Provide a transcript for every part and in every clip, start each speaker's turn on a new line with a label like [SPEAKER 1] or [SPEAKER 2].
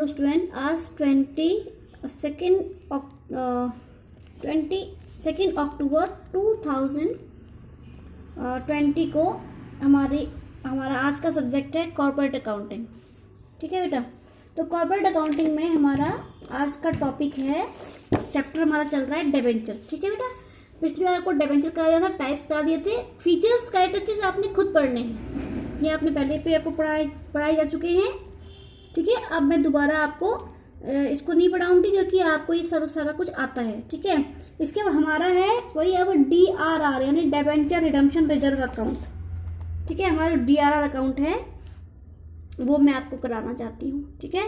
[SPEAKER 1] Close to and. आज 22 अक्टूबर 2020 को हमारा आज का सब्जेक्ट है कॉर्पोरेट अकाउंटिंग। ठीक है बेटा, तो कॉर्पोरेट अकाउंटिंग में हमारा आज का टॉपिक है, चैप्टर हमारा चल रहा है डिबेंचर। ठीक है बेटा, पिछली बार आपको डिबेंचर करा दिया था, टाइप्स करा दिए थे, फीचर्स कैरेक्टरिस्टिक्स आपने खुद पढ़ने हैं, ये आपने पहले पे आपको पढ़ाई जा चुके हैं। ठीक है, अब मैं दोबारा आपको इसको नहीं पढ़ाऊंगी क्योंकि आपको ये सारा कुछ आता है। ठीक है, इसके बाद हमारा है वही अब DRR यानी डिबेंचर रिडम्पशन रिजर्व अकाउंट। ठीक है, हमारा जो DRR अकाउंट है वो मैं आपको कराना चाहती हूँ। ठीक है,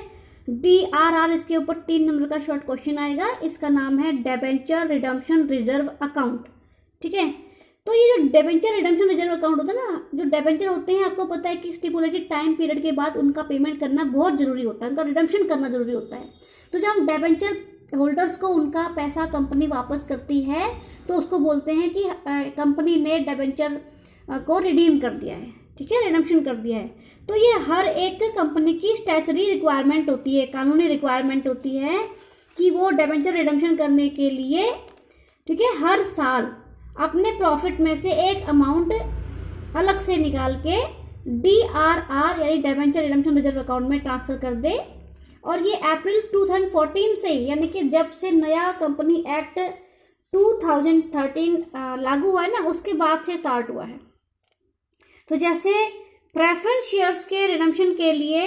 [SPEAKER 1] DRR, इसके ऊपर 3 नंबर का शॉर्ट क्वेश्चन आएगा। इसका नाम है डिबेंचर रिडम्पशन रिजर्व अकाउंट। ठीक है, तो ये जो डिबेंचर रिडम्पशन रिजर्व अकाउंट होता है ना, जो डिबेंचर होते हैं आपको पता है कि स्टिपुलेटेड टाइम पीरियड के बाद उनका पेमेंट करना बहुत जरूरी होता है, उनका रिडम्पशन करना जरूरी होता है। तो जब हम डिबेंचर होल्डर्स को उनका पैसा कंपनी वापस करती है तो उसको बोलते हैं कि कंपनी ने डिबेंचर को रिडीम कर दिया है। ठीक है, रिडम्पशन कर दिया है। तो ये हर एक कंपनी की स्टैचुटरी रिक्वायरमेंट होती है, कानूनी रिक्वायरमेंट होती है कि वो डिबेंचर रिडम्पशन करने के लिए, ठीक है, हर साल अपने प्रॉफिट में से एक अमाउंट अलग से निकाल के DRR यानी डिबेंचर रिडम्पशन रिजर्व अकाउंट में ट्रांसफर कर दे। और ये अप्रैल 2014 से, यानी कि जब से नया कंपनी एक्ट 2013 लागू हुआ है ना, उसके बाद से स्टार्ट हुआ है। तो जैसे प्रेफरेंस शेयर्स के रिडम्पशन के लिए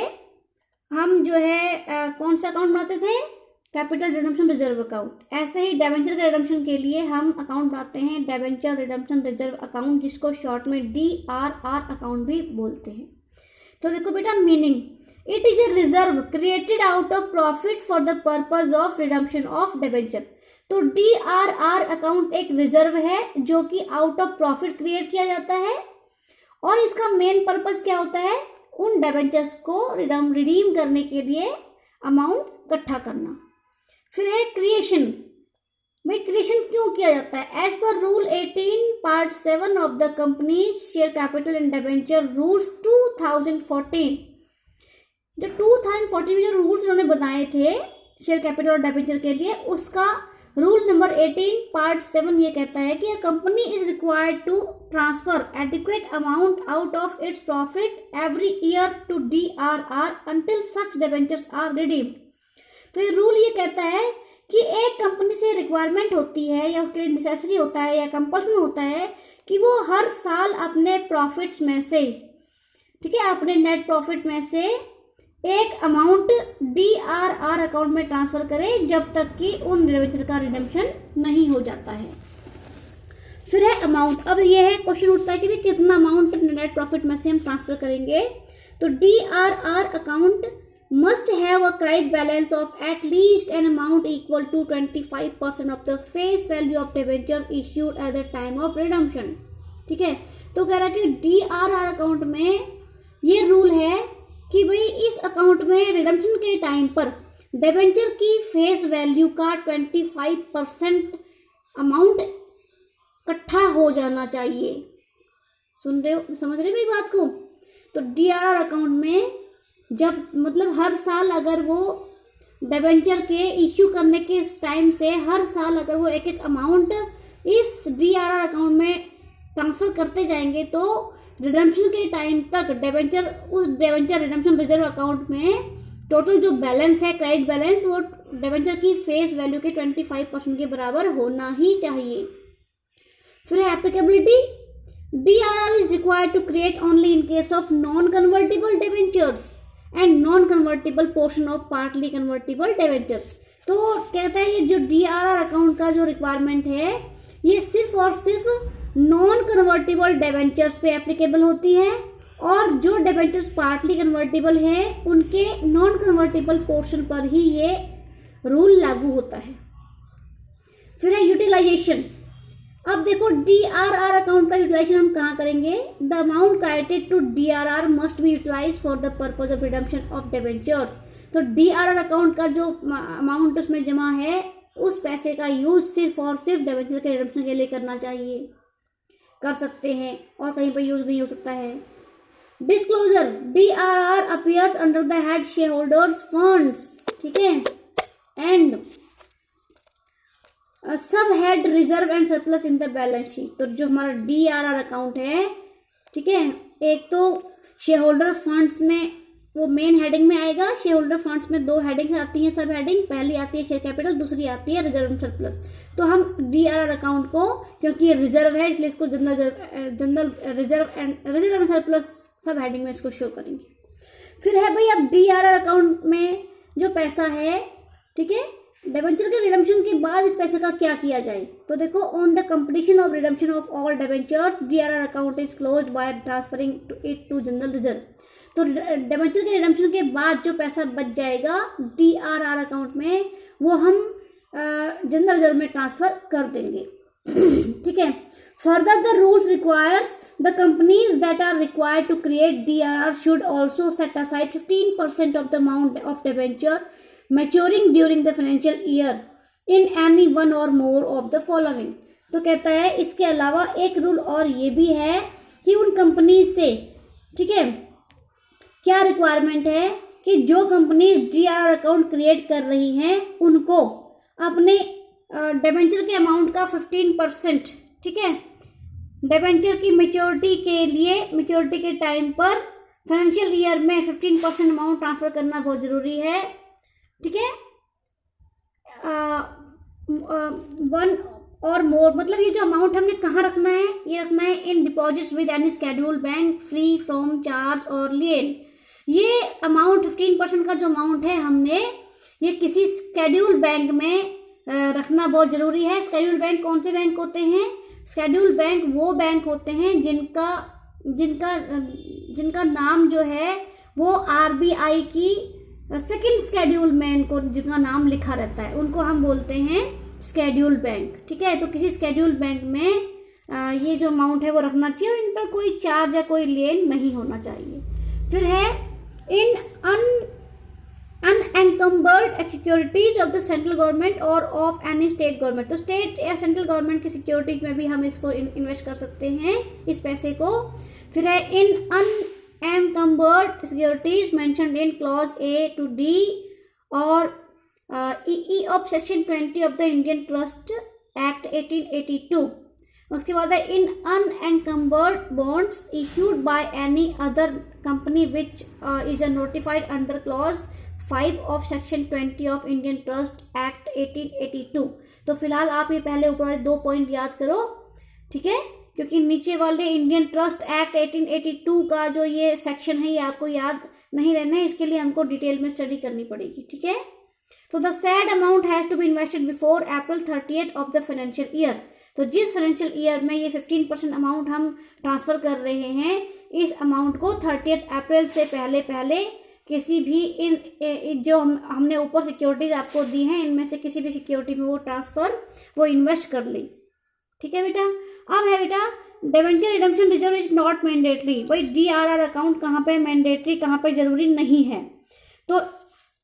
[SPEAKER 1] हम जो है कौन सा अकाउंट बनाते थे, कैपिटल रिडम्पशन रिजर्व अकाउंट, ऐसे ही डिबेंचर के रिडम्पशन के लिए हम अकाउंट बनाते हैं डिबेंचर रिडम्पशन रिजर्व अकाउंट, जिसको शॉर्ट में DRR अकाउंट भी बोलते हैं। तो देखो बेटा meaning, it is a reserve created out of profit for the purpose of redemption of debenture. तो DRR अकाउंट एक रिजर्व है जो कि आउट ऑफ प्रॉफिट क्रिएट किया जाता है, और इसका मेन पर्पज क्या होता है, उन डिबेंचर्स को रिडीम करने के लिए अमाउंट इकट्ठा करना। फिर है क्रिएशन। भाई क्रिएशन क्यों किया जाता है? As per rule 18 part 7 of the company share capital and debenture rules 2014। जो 2014 में जो रूल्स उन्होंने बनाए थे शेयर कैपिटल और डिबेंचर के लिए, उसका रूल नंबर 18 पार्ट 7 ये कहता है कि company is required to transfer adequate amount out of its profit every year to DRR until such debentures are redeemed. तो ये रूल ये कहता है कि एक कंपनी से रिक्वायरमेंट होती है या उसके लिए नेसेसरी होता है या कंपल्सन होता है कि वो हर साल अपने प्रॉफिट्स में से, ठीक है, अपने नेट प्रॉफिट में से एक अमाउंट DRR अकाउंट में ट्रांसफर करे जब तक कि उन डिबेंचर का रिडम्पशन नहीं हो जाता है। फिर है अमाउंट। अब ये है क्वेश्चन उठता है कि कितना अमाउंट नेट प्रॉफिट में से हम ट्रांसफर करेंगे। तो DRR account must have a credit balance of at least an amount equal to 25% of the face value of debenture issued at the time of redemption। ठीक है, तो कह रहा है कि DRR अकाउंट में ये रूल है कि भाई इस अकाउंट में रिडम्पशन के टाइम पर डिबेंचर की फेस वैल्यू का 25% अमाउंट इकट्ठा हो जाना चाहिए। सुन रहे हो, समझ रहे हो मेरी बात को? तो DRR अकाउंट में जब मतलब हर साल अगर वो डिबेंचर के इश्यू करने के टाइम से हर साल अगर वो एक एक अमाउंट इस DRR अकाउंट में ट्रांसफर करते जाएंगे तो रिडम्पशन के टाइम तक उस डिबेंचर रिडम्पशन रिजर्व अकाउंट में टोटल जो बैलेंस है, क्रेडिट बैलेंस, वो डिबेंचर की फेस वैल्यू के 25% के बराबर होना ही चाहिए। फिर applicability. DRR is required to create only in case of non-convertible debentures and non-convertible portion of partly convertible debentures। तो कहता है ये जो DRR अकाउंट का जो रिक्वायरमेंट है ये सिर्फ और सिर्फ नॉन कन्वर्टिबल डिबेंचर्स पे एप्लीकेबल होती है, और जो डिबेंचर्स पार्टली कन्वर्टिबल है उनके नॉन कन्वर्टिबल पोर्शन पर ही ये रूल लागू होता है। फिर है यूटिलाइजेशन। अब देखो DRR अकाउंट का यूटिलाइजेशन हम कहाँ करेंगे? The amount credited to DRR must be utilise for the purpose of redemption of debentures. तो DRR अकाउंट का जो अमाउंट उसमें जमा है उस पैसे का यूज सिर्फ और सिर्फ डिबेंचर के रिडम्पशन के लिए करना चाहिए, कर सकते हैं, और कहीं पर यूज नहीं हो सकता है। Disclosure. DRR appears under the head shareholders funds ठीक है। एंड सब head reserve and surplus in the balance sheet. तो जो हमारा DRR अकाउंट है, ठीक है, एक तो शेयर फंड्स में वो मेन हेडिंग में आएगा। शेयर फंड्स में 2 हेडिंग्स आती हैं, सब हेडिंग। पहली आती है शेयर कैपिटल, दूसरी आती है रिजर्व एंड सरप्लस। तो हम DRR अकाउंट को, क्योंकि ये रिजर्व है इसलिए इसको जनरल रिजर्व एंड सरप्लस सब हेडिंग में इसको शो करेंगे। फिर है भाई अब DRR अकाउंट में जो पैसा है, ठीक है, डिबेंचर के रिडम्पशन के बाद इस पैसे का क्या किया जाए। तो देखो, on the completion of redemption of all debenture DRR account is closed by transferring it to general reserve. तो डिबेंचर के रिडम्पशन के बाद जो पैसा बच जाएगा DRR अकाउंट में, वो हम जनरल रिजर्व में ट्रांसफर कर देंगे। ठीक है। Further the rules requires the companies that are required to create DRR should also set aside 15% of the amount of debenture maturing during the financial year in any one or more of the following। तो कहता है इसके अलावा एक rule और ये भी है कि उन कंपनी से, ठीक है, क्या रिक्वायरमेंट है कि जो कंपनी DRR अकाउंट क्रिएट कर रही हैं उनको अपने डिबेंचर के अमाउंट का 15%, ठीक है, डिबेंचर की मेच्योरिटी के लिए, मेच्योरिटी के टाइम पर फाइनेंशियल ईयर में 15% अमाउंट ट्रांसफर करना बहुत जरूरी है। ठीक है। 1 और मोर, मतलब ये जो अमाउंट हमने कहाँ रखना है, ये रखना है in deposits with any schedule bank free from charge और लिएन। ये अमाउंट 15% का जो अमाउंट है हमने ये किसी शेड्यूल बैंक में रखना बहुत जरूरी है। शेड्यूल बैंक कौन से बैंक होते हैं? शेड्यूल बैंक वो बैंक होते हैं जिनका नाम जो है वो RBI की सेकंड शेड्यूल में इनको जिनका नाम लिखा रहता है उनको हम बोलते हैं शेड्यूल बैंक। ठीक है। तो किसी शेड्यूल बैंक में ये जो अमाउंट है वो रखना चाहिए और इन पर कोई चार्ज या कोई लेन नहीं होना चाहिए। फिर है in unencumbered securities of the central government और ऑफ एनी स्टेट गवर्नमेंट। तो स्टेट या सेंट्रल गवर्नमेंट की सिक्योरिटीज में भी हम इसको इन्वेस्ट कर सकते हैं, इस पैसे को। फिर है इन unencumbered securities mentioned in clause A to D or EE of section 20 of the Indian Trust Act 1882। उसके बाद है in unencumbered bonds issued by any other company which is notified under clause 5 of section 20 of Indian Trust Act 1882। तो फिलहाल आप ये पहले ऊपर वाले 2 पॉइंट याद करो, ठीक है, क्योंकि नीचे वाले इंडियन ट्रस्ट एक्ट 1882 का जो ये सेक्शन है ये आपको याद नहीं रहना है, इसके लिए हमको डिटेल में स्टडी करनी पड़ेगी। ठीक है। तो the said amount has to be invested before April 30th of the financial year. तो जिस फाइनेंशियल ईयर में ये 15% अमाउंट हम ट्रांसफर कर रहे हैं, इस अमाउंट को 30 अप्रैल से पहले किसी भी इन जो हमने ऊपर सिक्योरिटीज आपको दी हैं इनमें से किसी भी सिक्योरिटी में वो इन्वेस्ट कर ले। ठीक है बेटा। अब है बेटा debenture redemption reserve is not mandatory. भाई DRR अकाउंट कहाँ पे मैंडेटरी, कहाँ पे जरूरी नहीं है। तो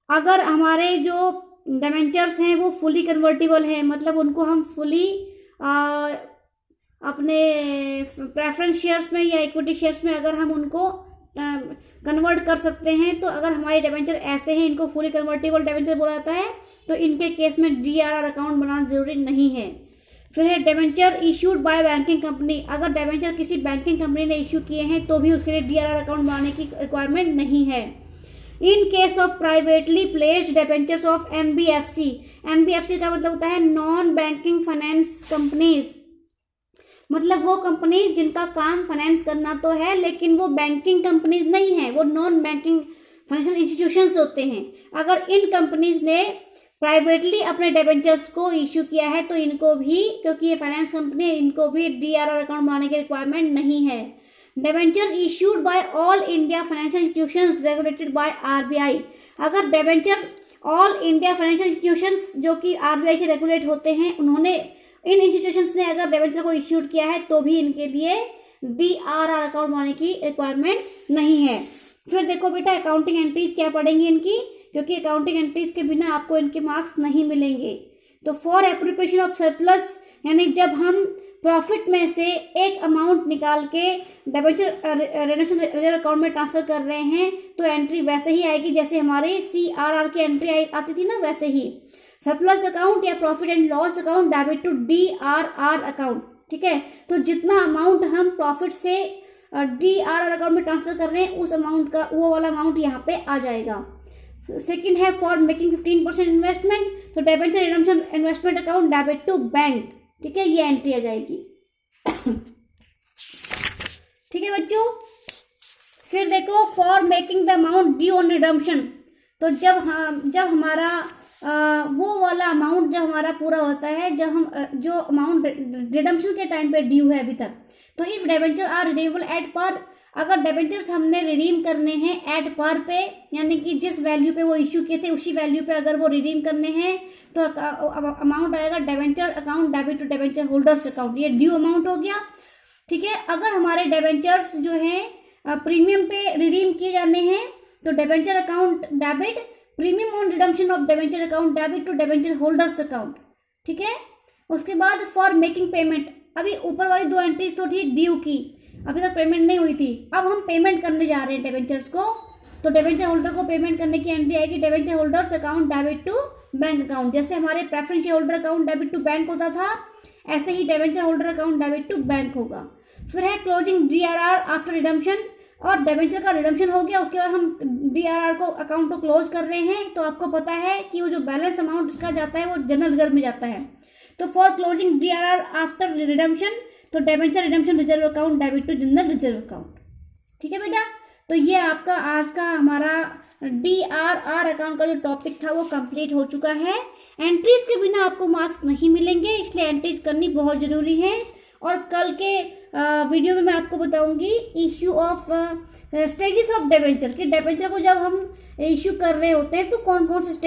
[SPEAKER 1] अगर हमारे जो डिबेंचर्स हैं वो फुली कन्वर्टिबल हैं, मतलब उनको हम फुली अपने प्रेफरेंस शेयर्स में या इक्विटी शेयर्स में अगर हम उनको कन्वर्ट कर सकते हैं, तो अगर हमारे डिबेंचर ऐसे हैं, इनको फुली कन्वर्टिबल डिबेंचर बोला जाता है, तो इनके केस में DRR अकाउंट बनाना जरूरी नहीं है। फिर है debenture issued by banking company. अगर डिबेंचर किसी बैंकिंग कंपनी ने इश्यू किए हैं तो भी उसके लिए DRR अकाउंट बनाने की रिक्वायरमेंट नहीं है। In case of privately placed debentures of NBFC। NBFC का मतलब होता है नॉन बैंकिंग फाइनेंस कंपनीज, मतलब वो कंपनी जिनका काम फाइनेंस करना तो है लेकिन वो बैंकिंग कंपनीज नहीं है, वो नॉन बैंकिंग फाइनेंशियल इंस्टीट्यूशंस होते हैं। अगर इन कंपनीज ने प्राइवेटली अपने डिबेंचर्स को इश्यू किया है तो इनको भी, क्योंकि ये फाइनेंस कंपनी है, इनको भी DRR अकाउंट बनाने की रिक्वायरमेंट नहीं है। Debenture issued by all India financial institutions regulated by RBI। अगर debenture all India financial institutions जो कि RBI से रेगुलेट होते हैं, उन्होंने इन इंस्टीट्यूशंस ने अगर डिबेंचर को इश्यूड किया है तो भी इनके लिए DRR अकाउंट बनाने की रिक्वायरमेंट नहीं है। फिर देखो बेटा अकाउंटिंग एंट्रीज क्या पढ़ेंगी इनकी, क्योंकि अकाउंटिंग एंट्रीज के बिना आपको इनके मार्क्स नहीं मिलेंगे। तो फॉर एप्रोप्रिएशन ऑफ सरप्लस, यानी जब हम प्रॉफिट में से एक अमाउंट निकाल के डिबेंचर रिडम्पशन रिजर्व अकाउंट में ट्रांसफर कर रहे हैं, तो एंट्री वैसे ही आएगी जैसे हमारे CRR की एंट्री आती थी ना, वैसे ही। सरप्लस अकाउंट या profit and loss account debit to DRR account, ठीक है। तो जितना अमाउंट हम प्रॉफिट से DRR अकाउंट में ट्रांसफर कर रहे हैं, उस अमाउंट का वो वाला अमाउंट यहाँ पे आ जाएगा। सेकंड है फॉर मेकिंग 15% इन्वेस्टमेंट, तो debenture redemption investment account debit to bank, ठीक है, ये एंट्री आ जाएगी। ठीक है बच्चों। फिर देखो for making the amount due on redemption, तो जब हमारा वो वाला अमाउंट जब हमारा पूरा होता है, जब हम जो अमाउंट रिडम्पशन के टाइम पे ड्यू है अभी तक, तो if debenture are redeemable at par, अगर डिबेंचर्स हमने रिडीम करने हैं एट पर पे, यानी कि जिस वैल्यू पे वो इश्यू किए थे उसी वैल्यू पे अगर वो रिडीम करने हैं, तो अमाउंट आएगा debenture account debit to debenture holders account, ये ड्यू अमाउंट हो गया, ठीक है। अगर हमारे डिबेंचर्स जो हैं प्रीमियम पे रिडीम किए जाने हैं, तो debenture account debit premium on redemption of debenture account debit to debenture holders account, ठीक है। उसके बाद फॉर मेकिंग पेमेंट, अभी ऊपर वाली दो एंट्रीज तो थी ड्यू की, अभी तक पेमेंट नहीं हुई थी, अब हम पेमेंट करने जा रहे हैं डिबेंचर्स को, तो डिबेंचर होल्डर को पेमेंट करने की एंट्री आएगी debenture holders account debit to bank account. जैसे हमारे preference holder account debit to bank होता था, ऐसे ही debenture holder account debit to bank होगा। फिर है क्लोजिंग DRR आफ्टर रिडम्पशन, और डिबेंचर का रिडम्पशन हो गया, उसके बाद हम DRR को अकाउंट को क्लोज कर रहे हैं, तो आपको पता है कि वो जो बैलेंस अमाउंट उसका जाता है वो जनरल रिजर्व में जाता है। तो for closing DRR after redemption, तो debenture redemption reserve account debit to general reserve account, ठीक है बेटा। तो ये आपका आज का हमारा DRR अकाउंट का जो टॉपिक था वो कंप्लीट हो चुका है। एंट्रीज के बिना आपको मार्क्स नहीं मिलेंगे, इसलिए एंट्रीज करनी बहुत ज़रूरी है। और कल के वीडियो में मैं आपको बताऊंगी issue of stages of debenture, कि डिबेंचर को जब हम इश्यू कर रहे होते हैं तो कौन कौन से स्टेज